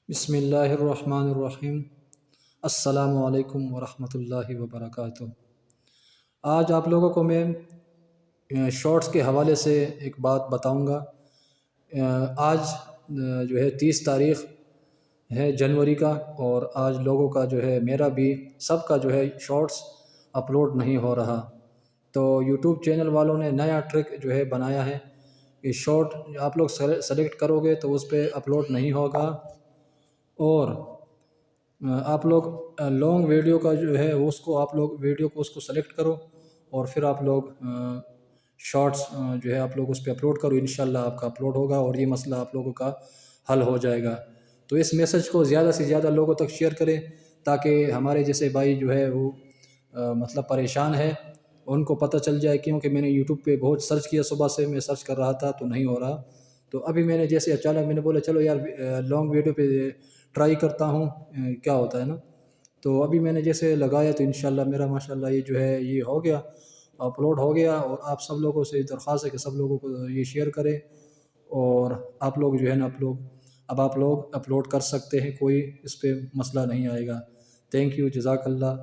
بسم اللہ الرحمن الرحیم۔ السلام علیکم ورحمۃ اللہ وبرکاتہ۔ آج آپ لوگوں کو میں شارٹس کے حوالے سے ایک بات بتاؤں گا۔ آج جو ہے 30 تاریخ ہے جنوری کا، اور آج لوگوں کا جو ہے، میرا بھی سب کا جو ہے شارٹس اپلوڈ نہیں ہو رہا۔ تو یوٹیوب چینل والوں نے نیا ٹرک جو ہے بنایا ہے کہ شارٹ آپ لوگ سلیکٹ کرو گے تو اس پہ اپلوڈ نہیں ہوگا، اور آپ لوگ لانگ ویڈیو کا جو ہے اس کو آپ لوگ ویڈیو کو اس کو سلیکٹ کرو، اور پھر آپ لوگ شارٹس جو ہے آپ لوگ اس پہ اپلوڈ کرو، انشاءاللہ آپ کا اپلوڈ ہوگا اور یہ مسئلہ آپ لوگوں کا حل ہو جائے گا۔ تو اس میسج کو زیادہ سے زیادہ لوگوں تک شیئر کریں تاکہ ہمارے جیسے بھائی جو ہے وہ مطلب پریشان ہے، ان کو پتہ چل جائے، کیونکہ میں نے یوٹیوب پہ بہت سرچ کیا، صبح سے میں سرچ کر رہا تھا تو نہیں ہو رہا۔ تو ابھی میں نے جیسے اچانک میں نے بولا چلو یار لانگ ویڈیو پہ ٹرائی کرتا ہوں کیا ہوتا ہے نا۔ تو ابھی میں نے جیسے لگایا تو انشاءاللہ میرا ماشاءاللہ یہ جو ہے یہ ہو گیا، اپلوڈ ہو گیا، اور آپ سب لوگوں سے درخواست ہے کہ سب لوگوں کو یہ شیئر کریں، اور آپ لوگ جو ہے نا آپ لوگ اپلوڈ کر سکتے ہیں، کوئی اس پہ مسئلہ نہیں آئے گا۔ تھینک یو، جزاک اللہ۔